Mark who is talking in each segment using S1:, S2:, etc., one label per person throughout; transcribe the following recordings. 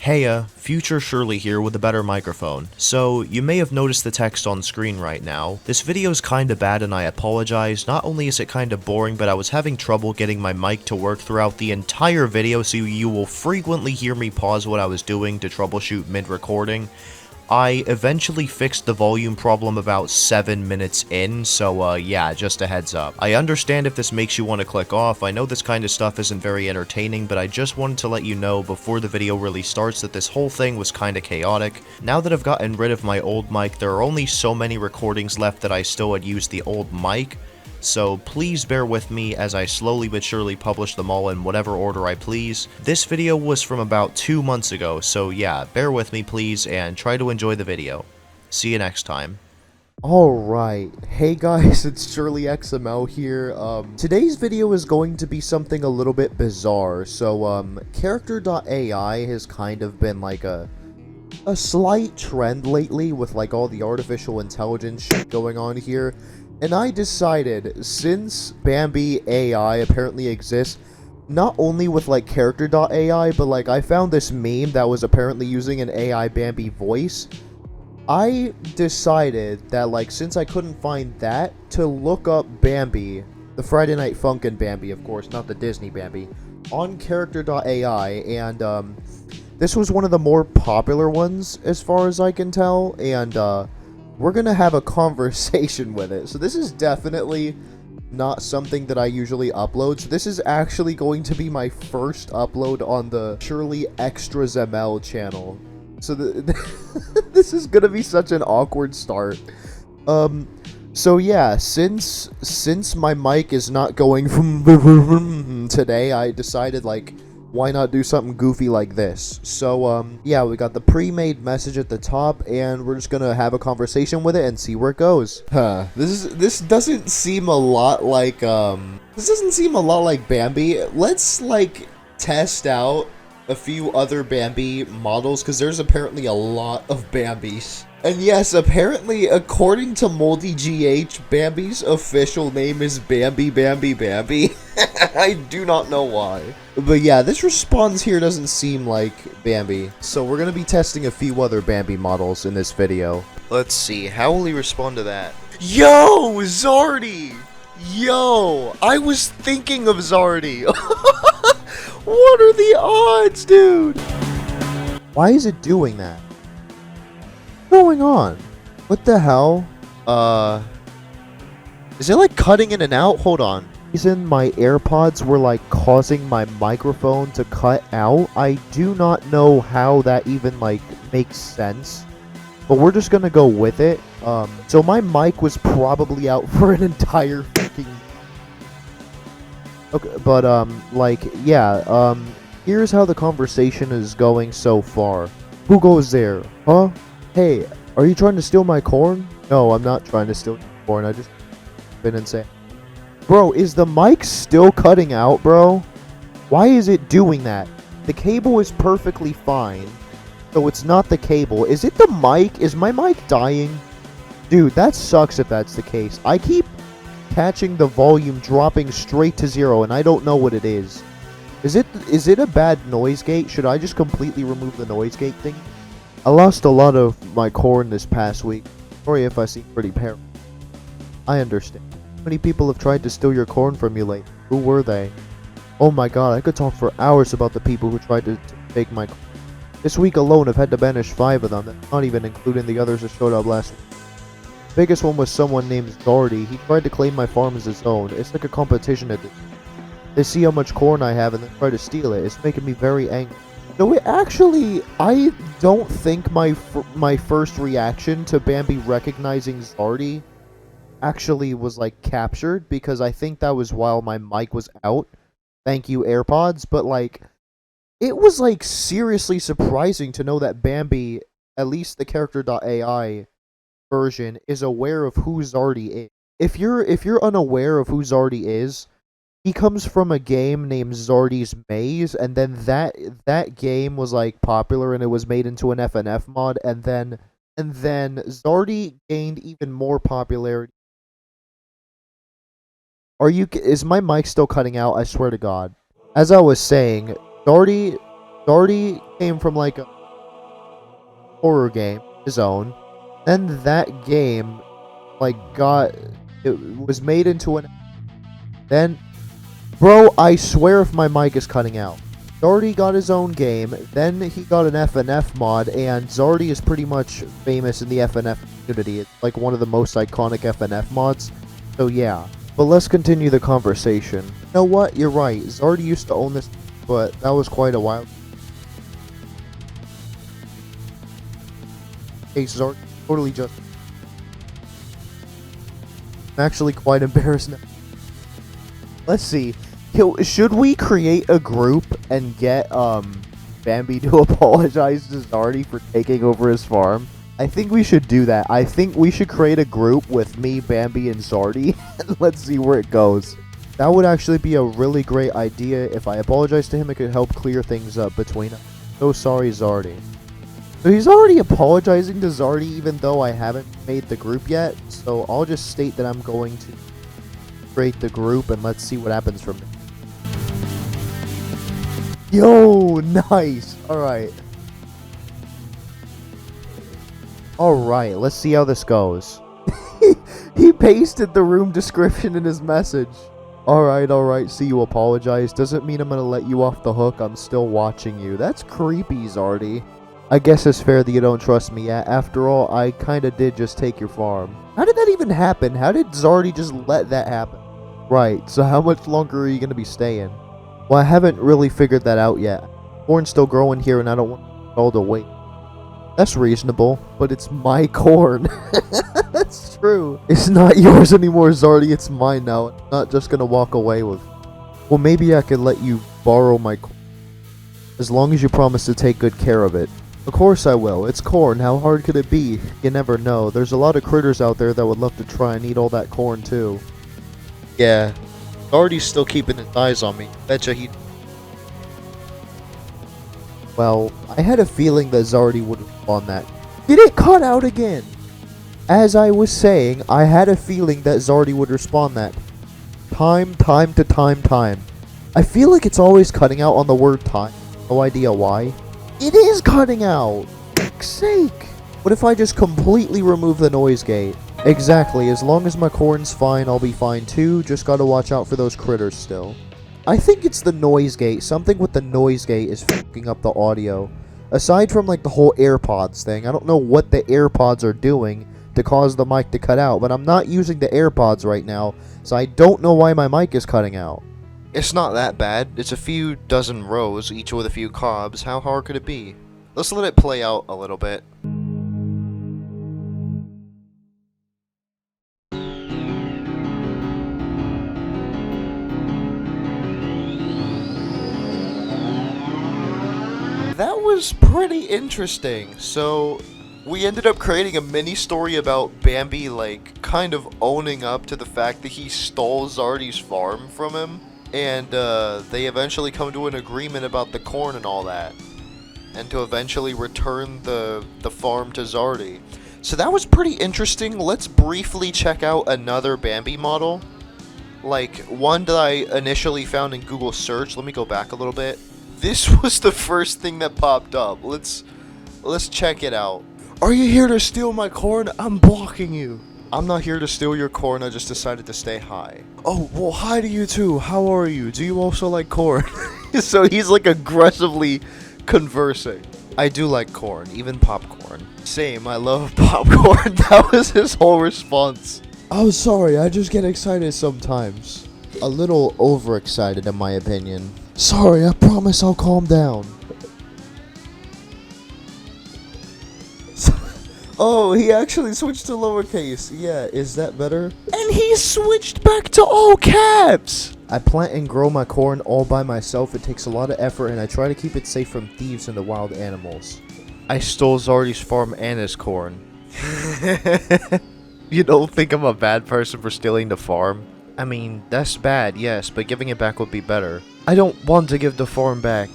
S1: Heya, future Shirley here with a better microphone. So, you may have noticed the text on screen right now. This video is kinda bad and I apologize. Not only is it kinda boring, but I was having trouble getting my mic to work throughout the entire video, so you will frequently hear me pause what I was doing to troubleshoot mid-recording. I eventually fixed the volume problem about 7 minutes in, so yeah, just a heads up. I understand if this makes you want to click off. I know this kind of stuff isn't very entertaining, but I just wanted to let you know before the video really starts that this whole thing was kinda chaotic. Now that I've gotten rid of my old mic, there are only so many recordings left that I still had used the old mic. So please bear with me as I slowly but surely publish them all in whatever order I please. This video was from about 2 months ago, so yeah, bear with me please and try to enjoy the video. See you next time. Alright, hey guys, it's Shirley-XML here. Today's video is going to be something a little bit bizarre. So, character.ai has kind of been like a slight trend lately with like all the artificial intelligence shit going on here. And I decided, since Bambi AI apparently exists, not only with like character.ai, but like I found this meme that was apparently using an AI Bambi voice. I decided that like since I couldn't find that, to look up Bambi, the Friday Night Funkin' Bambi, of course, not the Disney Bambi, on character.ai, and this was one of the more popular ones as far as I can tell, and we're gonna have a conversation with it. So this is definitely not something that I usually upload. So this is actually going to be my first upload on the Shirley-XtrasML channel. So this is gonna be such an awkward start. So yeah, since my mic is not going from today, I decided like, why not do something goofy like this? So, yeah, we got the pre-made message at the top, and we're just gonna have a conversation with it and see where it goes. This doesn't seem a lot like, Bambi. Let's, like, test out a few other Bambi models, because there's apparently a lot of Bambis. And yes, apparently, according to MoldyGH, Bambi's official name is Bambi. I do not know why. But yeah, this response here doesn't seem like Bambi. So we're going to be testing a few other Bambi models in this video. Let's see, how will he respond to that? Yo, Zardy! Yo, I was thinking of Zardy. What are the odds, dude? Why is it doing that? What's going on? What the hell? Is it like cutting in and out? Hold on. Reason my AirPods were like causing my microphone to cut out. I do not know how that even like makes sense, but we're just gonna go with it. So my mic was probably out for an entire fucking. Okay, but like yeah, here's how the conversation is going so far. Who goes there? Huh? Hey, are you trying to steal my corn? No, I'm not trying to steal your corn. I just been insane. Bro, is the mic still cutting out, bro? Why is it doing that? The cable is perfectly fine. So it's not the cable. Is it the mic? Is my mic dying? Dude, that sucks if that's the case. I keep catching the volume dropping straight to 0 and I don't know what it is. Is it a bad noise gate? Should I just completely remove the noise gate thing? I lost a lot of my corn this past week. Sorry if I seem pretty paranoid. I understand. Many people have tried to steal your corn from you lately. Who were they? Oh my god, I could talk for hours about the people who tried to take my corn. This week alone, I've had to banish 5 of them. That's not even including the others that showed up last week. The biggest one was someone named Zardy. He tried to claim my farm as his own. It's like a competition at this point. They see how much corn I have and then try to steal it. It's making me very angry. No, it actually, I don't think my first reaction to Bambi recognizing Zardy actually was like captured, because I think that was while my mic was out. Thank you, AirPods. But like, it was like seriously surprising to know that Bambi, at least the character.ai version, is aware of who Zardy is. If you're unaware of who Zardy is, he comes from a game named Zardy's Maze, and then that game was like popular and it was made into an FNF mod, and then Zardy gained even more popularity. Is my mic still cutting out? I swear to God. As I was saying, Zardy Zardy came from like a horror game, his own. Then that game, like, it was made into an. Then, bro, I swear if my mic is cutting out. Zardy got his own game, then he got an FNF mod, and Zardy is pretty much famous in the FNF community. It's like one of the most iconic FNF mods. So yeah. But let's continue the conversation. You know what? You're right. Zardy used to own this, but that was quite a while. Hey, Zardy totally just. I'm actually quite embarrassed now. Let's see. Should we create a group and get Bambi to apologize to Zardy for taking over his farm? I think we should do that. I think we should create a group with me, Bambi, and Zardy, and let's see where it goes. That would actually be a really great idea. If I apologize to him, it could help clear things up between us. So sorry, Zardy. So he's already apologizing to Zardy even though I haven't made the group yet. So I'll just state that I'm going to create the group and let's see what happens from there. Yo, nice. Alright. Alright, let's see how this goes. He pasted the room description in his message. Alright, see you apologize. Doesn't mean I'm gonna let you off the hook. I'm still watching you. That's creepy, Zardy. I guess it's fair that you don't trust me yet. After all, I kinda did just take your farm. How did that even happen? How did Zardy just let that happen? Right, so how much longer are you gonna be staying? Well, I haven't really figured that out yet. Corn's still growing here and I don't want it all to wait. That's reasonable, but it's my corn. That's true. It's not yours anymore, Zardy. It's mine now. I'm not just gonna walk away with it. Well, maybe I could let you borrow my corn. As long as you promise to take good care of it. Of course I will. It's corn. How hard could it be? You never know. There's a lot of critters out there that would love to try and eat all that corn too. Yeah. Zardy's still keeping his eyes on me. Betcha he... Well, I had a feeling that Zardy would respond that. Did it cut out again? As I was saying, I had a feeling that Zardy would respond that. Time. I feel like it's always cutting out on the word time. No idea why. It is cutting out! For fuck's sake! What if I just completely remove the noise gate? Exactly, as long as my corn's fine, I'll be fine too. Just gotta watch out for those critters still. I think it's the noise gate. Something with the noise gate is fucking up the audio. Aside from like the whole AirPods thing, I don't know what the AirPods are doing to cause the mic to cut out, but I'm not using the AirPods right now, so I don't know why my mic is cutting out. It's not that bad. It's a few dozen rows, each with a few cobs. How hard could it be? Let's let it play out a little bit. That was pretty interesting. So, we ended up creating a mini story about Bambi, like, kind of owning up to the fact that he stole Zardy's farm from him. And, they eventually come to an agreement about the corn and all that. And to eventually return the farm to Zardy. So that was pretty interesting. Let's briefly check out another Bambi model. Like, one that I initially found in Google search. Let me go back a little bit. This was the first thing that popped up. Let's check it out. Are you here to steal my corn? I'm blocking you. I'm not here to steal your corn, I just decided to stay high. Oh, well, hi to you too. How are you? Do you also like corn? So he's like aggressively conversing. I do like corn, even popcorn. Same, I love popcorn. That was his whole response. Oh, sorry, I just get excited sometimes. A little overexcited in my opinion. Sorry, I promise I'll calm down. Oh, he actually switched to lowercase. Yeah, is that better? And he switched back to all caps! I plant and grow my corn all by myself. It takes a lot of effort and I try to keep it safe from thieves and the wild animals. I stole Zardy's farm and his corn. You don't think I'm a bad person for stealing the farm? I mean, that's bad, yes, but giving it back would be better. I don't want to give the farm back.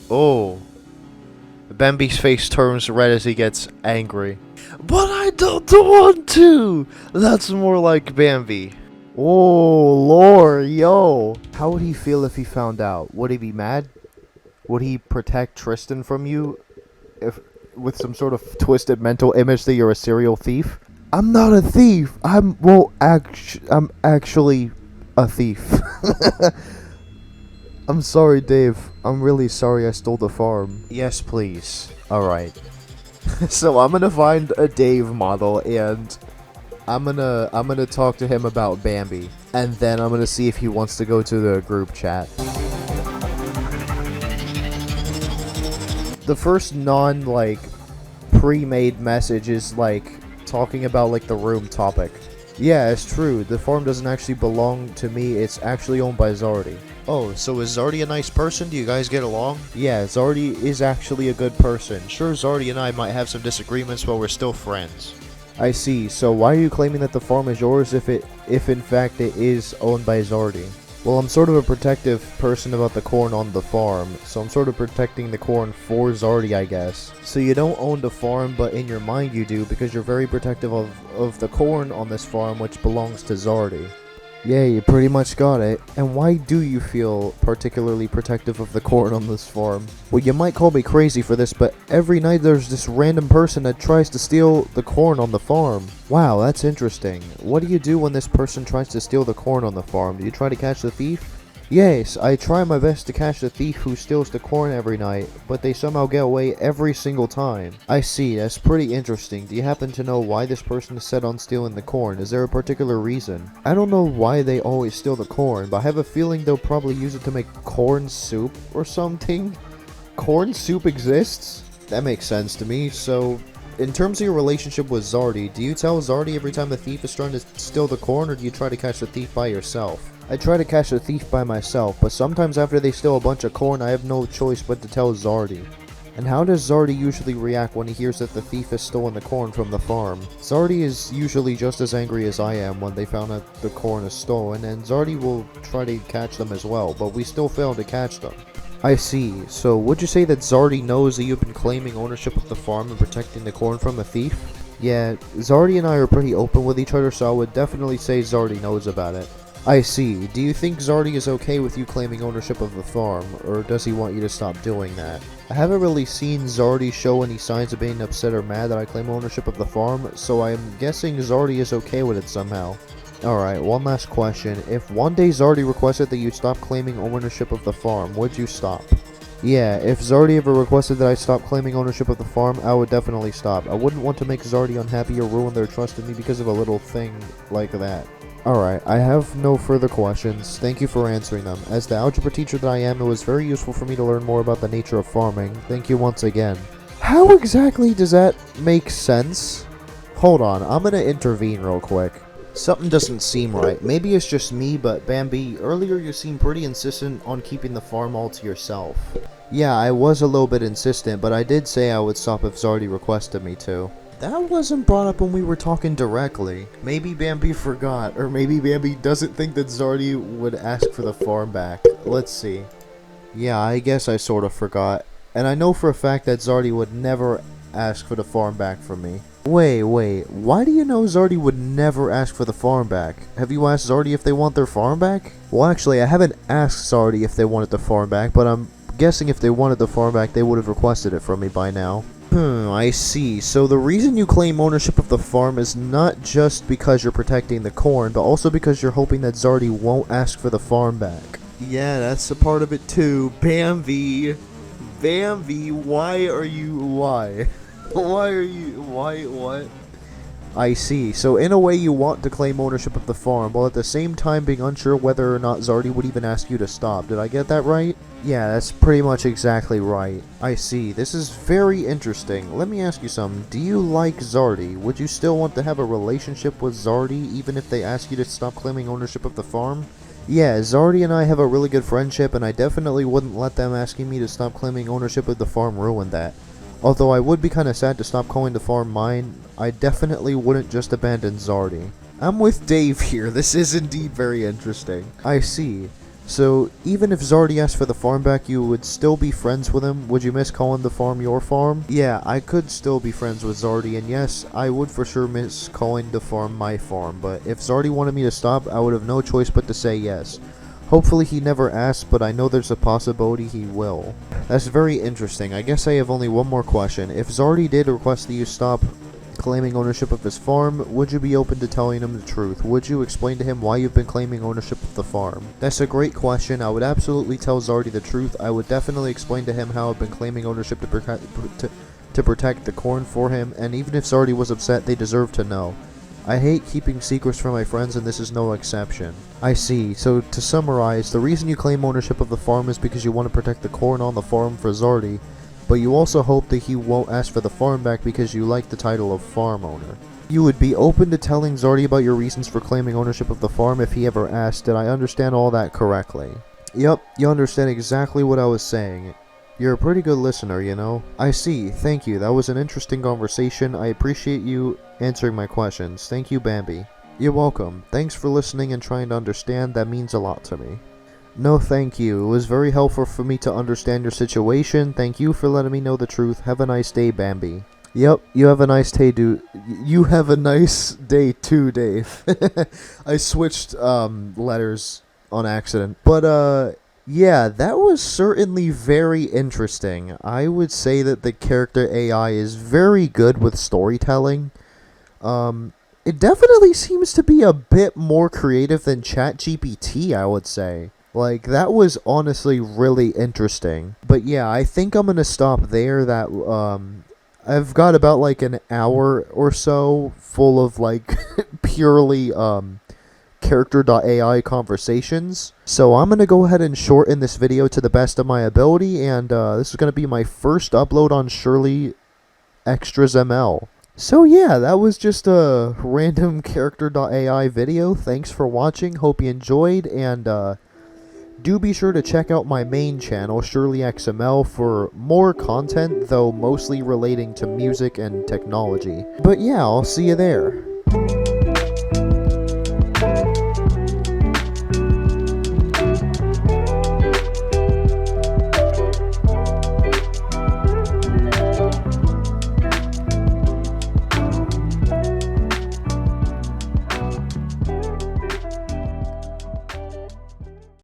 S1: Oh. Bambi's face turns red as he gets angry. But I don't want to! That's more like Bambi. Oh, Lord, yo. How would he feel if he found out? Would he be mad? Would he protect Tristan from you if with some sort of twisted mental image that you're a serial thief? I'm not a thief. I'm actually a thief. I'm sorry, Dave. I'm really sorry I stole the farm. Yes, please. Alright. So I'm gonna find a Dave model and I'm gonna talk to him about Bambi. And then I'm gonna see if he wants to go to the group chat. The first pre-made message is talking about the room topic. Yeah, it's true. The farm doesn't actually belong to me. It's actually owned by Zardy. Oh, so is Zardy a nice person? Do you guys get along? Yeah, Zardy is actually a good person. Sure, Zardy and I might have some disagreements, but we're still friends. I see. So why are you claiming that the farm is yours if in fact it is owned by Zardy? Well, I'm sort of a protective person about the corn on the farm, so I'm sort of protecting the corn for Zardy, I guess. So you don't own the farm, but in your mind you do, because you're very protective of the corn on this farm, which belongs to Zardy. Yeah, you pretty much got it. And why do you feel particularly protective of the corn on this farm? Well, you might call me crazy for this, but every night there's this random person that tries to steal the corn on the farm. Wow, that's interesting. What do you do when this person tries to steal the corn on the farm? Do you try to catch the thief? Yes, I try my best to catch the thief who steals the corn every night, but they somehow get away every single time. I see, that's pretty interesting. Do you happen to know why this person is set on stealing the corn? Is there a particular reason? I don't know why they always steal the corn, but I have a feeling they'll probably use it to make corn soup or something. Corn soup exists? That makes sense to me. So, in terms of your relationship with Zardy, do you tell Zardy every time the thief is trying to steal the corn, or do you try to catch the thief by yourself? I try to catch the thief by myself, but sometimes after they steal a bunch of corn, I have no choice but to tell Zardy. And how does Zardy usually react when he hears that the thief has stolen the corn from the farm? Zardy is usually just as angry as I am when they found out the corn is stolen, and Zardy will try to catch them as well, but we still fail to catch them. I see. So would you say that Zardy knows that you've been claiming ownership of the farm and protecting the corn from the thief? Yeah, Zardy and I are pretty open with each other, so I would definitely say Zardy knows about it. I see. Do you think Zardy is okay with you claiming ownership of the farm, or does he want you to stop doing that? I haven't really seen Zardy show any signs of being upset or mad that I claim ownership of the farm, so I'm guessing Zardy is okay with it somehow. Alright, one last question. If one day Zardy requested that you stop claiming ownership of the farm, would you stop? Yeah, if Zardy ever requested that I stop claiming ownership of the farm, I would definitely stop. I wouldn't want to make Zardy unhappy or ruin their trust in me because of a little thing like that. Alright, I have no further questions. Thank you for answering them. As the algebra teacher that I am, it was very useful for me to learn more about the nature of farming. Thank you once again. How exactly does that make sense? Hold on, I'm gonna intervene real quick. Something doesn't seem right. Maybe it's just me, but Bambi, earlier you seemed pretty insistent on keeping the farm all to yourself. Yeah, I was a little bit insistent, but I did say I would stop if Zardy requested me to. That wasn't brought up when we were talking directly. Maybe Bambi forgot, or maybe Bambi doesn't think that Zardy would ask for the farm back. Let's see. Yeah, I guess I sort of forgot. And I know for a fact that Zardy would never ask for the farm back from me. Wait, why do you know Zardy would never ask for the farm back? Have you asked Zardy if they want their farm back? Well, actually, I haven't asked Zardy if they wanted the farm back, but I'm guessing if they wanted the farm back, they would have requested it from me by now. I see. So the reason you claim ownership of the farm is not just because you're protecting the corn, but also because you're hoping that Zardy won't ask for the farm back. Yeah, that's a part of it too. Bambi, why? What? I see. So in a way you want to claim ownership of the farm, while at the same time being unsure whether or not Zardy would even ask you to stop. Did I get that right? Yeah, that's pretty much exactly right. I see. This is very interesting. Let me ask you something. Do you like Zardy? Would you still want to have a relationship with Zardy even if they ask you to stop claiming ownership of the farm? Yeah, Zardy and I have a really good friendship, and I definitely wouldn't let them asking me to stop claiming ownership of the farm ruin that. Although I would be kinda sad to stop calling the farm mine, I definitely wouldn't just abandon Zardy. I'm with Dave here. This is indeed very interesting. I see. So, even if Zardy asked for the farm back, you would still be friends with him? Would you miss calling the farm your farm? Yeah, I could still be friends with Zardy, and yes, I would for sure miss calling the farm my farm, but if Zardy wanted me to stop, I would have no choice but to say yes. Hopefully he never asks, but I know there's a possibility he will. That's very interesting. I guess I have only one more question. If Zardy did request that you stop claiming ownership of his farm, would you be open to telling him the truth? Would you explain to him why you've been claiming ownership of the farm? That's a great question. I would absolutely tell Zardy the truth. I would definitely explain to him how I've been claiming ownership to protect the corn for him, and even if Zardy was upset, they deserve to know. I hate keeping secrets from my friends, and this is no exception. I see. So, to summarize, the reason you claim ownership of the farm is because you want to protect the corn on the farm for Zardy, but you also hope that he won't ask for the farm back because you like the title of farm owner. You would be open to telling Zardy about your reasons for claiming ownership of the farm if he ever asked. Did I understand all that correctly? Yep, you understand exactly what I was saying. You're a pretty good listener, you know? I see, thank you. That was an interesting conversation. I appreciate you answering my questions. Thank you, Bambi. You're welcome. Thanks for listening and trying to understand. That means a lot to me. No, thank you. It was very helpful for me to understand your situation. Thank you for letting me know the truth. Have a nice day, Bambi. Yep, you have a nice day, dude. You have a nice day too, Dave. I switched letters on accident. But yeah, that was certainly very interesting. I would say that the character AI is very good with storytelling. It definitely seems to be a bit more creative than ChatGPT, I would say. Like, that was honestly really interesting. But yeah, I think I'm gonna stop there. I've got about like an hour or so full of like purely character.ai conversations. So I'm gonna go ahead and shorten this video to the best of my ability, and this is gonna be my first upload on Shirley-XtrasML. So yeah, that was just a random character.ai video. Thanks for watching, hope you enjoyed, and do be sure to check out my main channel, Shirley-XML, for more content, though mostly relating to music and technology. But yeah, I'll see you there.